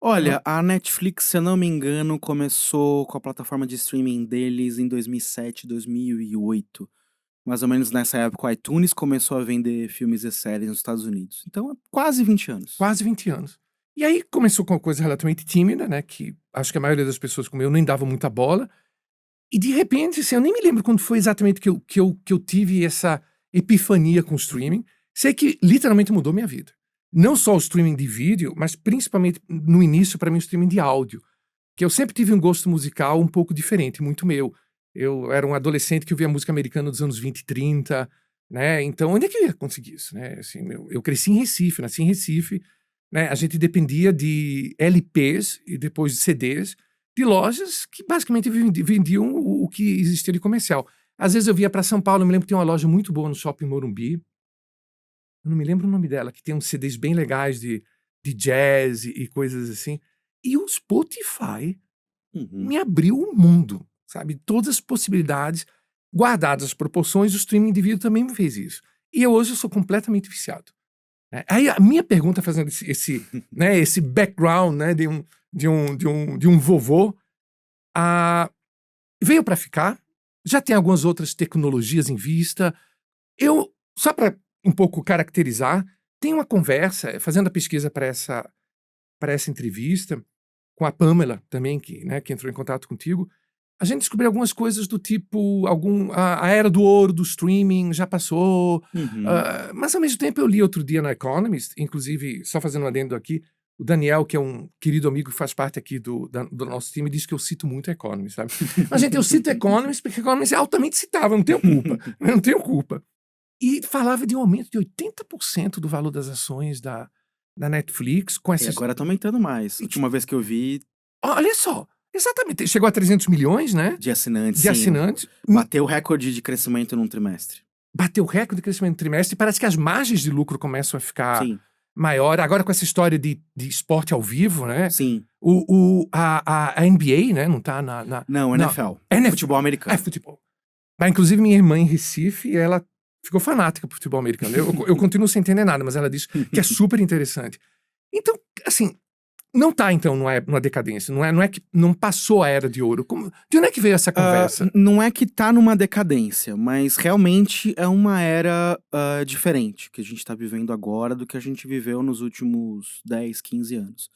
Olha, a Netflix, se eu não me engano, começou com a plataforma de streaming deles em 2007, 2008. Mais ou menos nessa época, o iTunes começou a vender filmes e séries nos Estados Unidos. Então, é quase 20 anos. Quase 20 anos. E aí começou com uma coisa relativamente tímida, né, que acho que a maioria das pessoas como eu nem dava muita bola, e de repente, assim, eu nem me lembro quando foi exatamente que eu tive essa epifania com o streaming. Sei que literalmente mudou minha vida. Não só o streaming de vídeo, mas principalmente no início, para mim, o streaming de áudio. Que eu sempre tive um gosto musical um pouco diferente, muito meu. Eu era um adolescente que ouvia música americana dos anos 20 e 30, né? Então, onde é que eu ia conseguir isso, né? Assim, eu cresci em Recife, nasci em Recife, né? A gente dependia de LPs e depois de CDs de lojas que basicamente vendiam o que existia de comercial. Às vezes eu via para São Paulo, eu me lembro que tem uma loja muito boa no Shopping Morumbi, eu não me lembro o nome dela, que tem uns CDs bem legais de jazz e coisas assim. E o Spotify Uhum. me abriu o mundo, sabe? Todas as possibilidades, guardadas as proporções, o streaming de vídeo também me fez isso. E hoje eu sou completamente viciado, né? Aí a minha pergunta, fazendo né, esse background, né, de um vovô, ah, veio para ficar. Já tem algumas outras tecnologias em vista. Eu, só para um pouco caracterizar, tem uma conversa, fazendo a pesquisa para essa entrevista, com a Pamela também, que entrou em contato contigo, a gente descobriu algumas coisas do tipo, a era do ouro do streaming já passou, Uhum. mas ao mesmo tempo eu li outro dia no Economist, inclusive, só fazendo um adendo aqui, o Daniel, que é um querido amigo que faz parte aqui do nosso time, disse que eu cito muito Economist, sabe? Mas, gente, eu cito Economist porque Economist é altamente citável, não tenho culpa, não tenho culpa. E falava de um aumento de 80% do valor das ações da Netflix com E essas. agora tá aumentando mais. E, Última vez que eu vi, olha só, exatamente, chegou a 300 milhões, né, de assinantes, de sim, assinantes, bateu o recorde de crescimento num trimestre. bateu o recorde de crescimento no trimestre, e parece que as margens de lucro começam a ficar Sim, maior. Agora com essa história de esporte ao vivo, né, sim. a NBA, né, não tá Não, na NFL. NFL, Futebol americano. futebol. Mas inclusive minha irmã em Recife, ela ficou fanática por futebol americano. Eu continuo sem entender nada, mas ela disse que é super interessante. Então, assim, não tá, então, numa decadência. Não é que não passou a era de ouro. De onde é que veio essa conversa? Não é que tá numa decadência, mas realmente é uma era diferente que a gente tá vivendo agora do que a gente viveu nos últimos 10, 15 anos.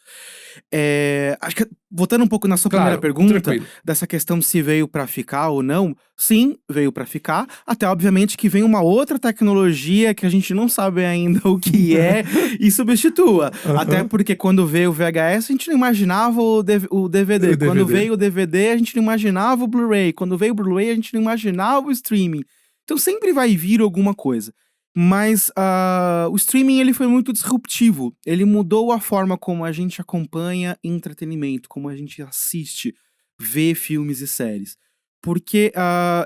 Acho que, voltando um pouco na sua primeira Claro, pergunta, tranquilo. dessa questão se veio pra ficar ou não, sim, veio pra ficar. Até, obviamente, que vem uma outra tecnologia que a gente não sabe ainda o que é e substitua. Até Aham. porque quando veio o VHS, a gente não imaginava o DVD. O Quando DVD. veio o DVD, a gente não imaginava o Blu-ray. Quando veio o Blu-ray, a gente não imaginava o streaming. Então sempre vai vir alguma coisa. Mas o streaming ele foi muito disruptivo. Ele mudou a forma como a gente acompanha entretenimento, como a gente assiste, vê filmes e séries. Porque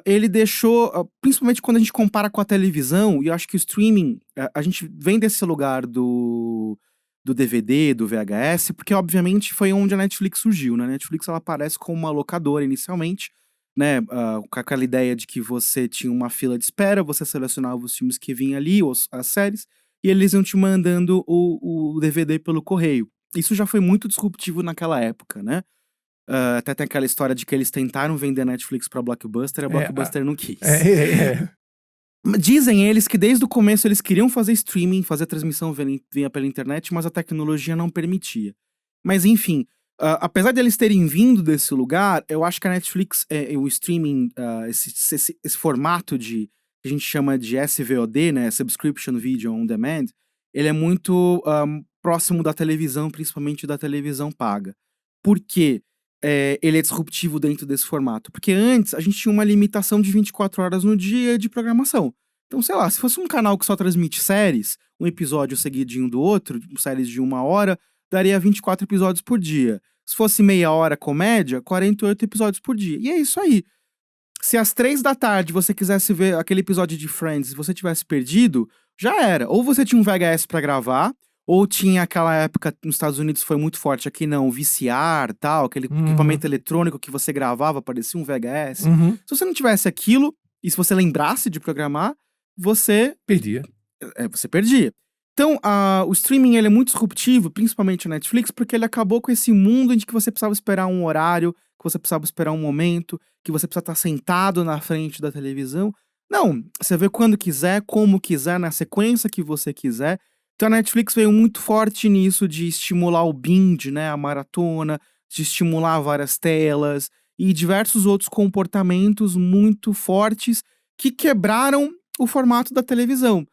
ele deixou, principalmente quando a gente compara com a televisão, e eu acho que o streaming, a gente vem desse lugar do DVD, do VHS, porque obviamente foi onde a Netflix surgiu, né? A Netflix ela aparece como uma locadora inicialmente, né, com aquela ideia de que você tinha uma fila de espera, você selecionava os filmes que vinham ali, ou as séries, e eles iam te mandando o DVD pelo correio. Isso já foi muito disruptivo naquela época, né? Até tem aquela história de que eles tentaram vender a Netflix pra Blockbuster, a É, Blockbuster não é, quis. é. Dizem eles que desde o começo eles queriam fazer streaming, fazer transmissão via pela internet, mas a tecnologia não permitia. Mas enfim, apesar de eles terem vindo desse lugar, eu acho que a Netflix, o streaming, esse formato que a gente chama de SVOD, né, Subscription Video On Demand, ele é muito próximo da televisão, principalmente da televisão paga. Por quê? Ele é disruptivo dentro desse formato. Porque antes a gente tinha uma limitação de 24 horas no dia de programação. Então, sei lá, se fosse um canal que só transmite séries, um episódio seguidinho do outro, séries de 1 hora, daria 24 episódios por dia. Se fosse meia hora comédia, 48 episódios por dia. E é isso aí. Se às 3 da tarde você quisesse ver aquele episódio de Friends e você tivesse perdido, já era. Ou você tinha um VHS pra gravar, ou tinha aquela época nos Estados Unidos foi muito forte aqui não, VCR, tal, aquele Uhum, equipamento eletrônico que você gravava, parecia um VHS. uhum. Se você não tivesse aquilo, e se você lembrasse de programar, você Perdia. você perdia. Então, o streaming ele é muito disruptivo, principalmente a Netflix, porque ele acabou com esse mundo em que você precisava esperar um horário, que você precisava esperar um momento, que você precisa estar sentado na frente da televisão. Não, você vê quando quiser, como quiser, na sequência que você quiser. Então a Netflix veio muito forte nisso de estimular o binge, né, a maratona, de estimular várias telas e diversos outros comportamentos muito fortes que quebraram o formato da televisão.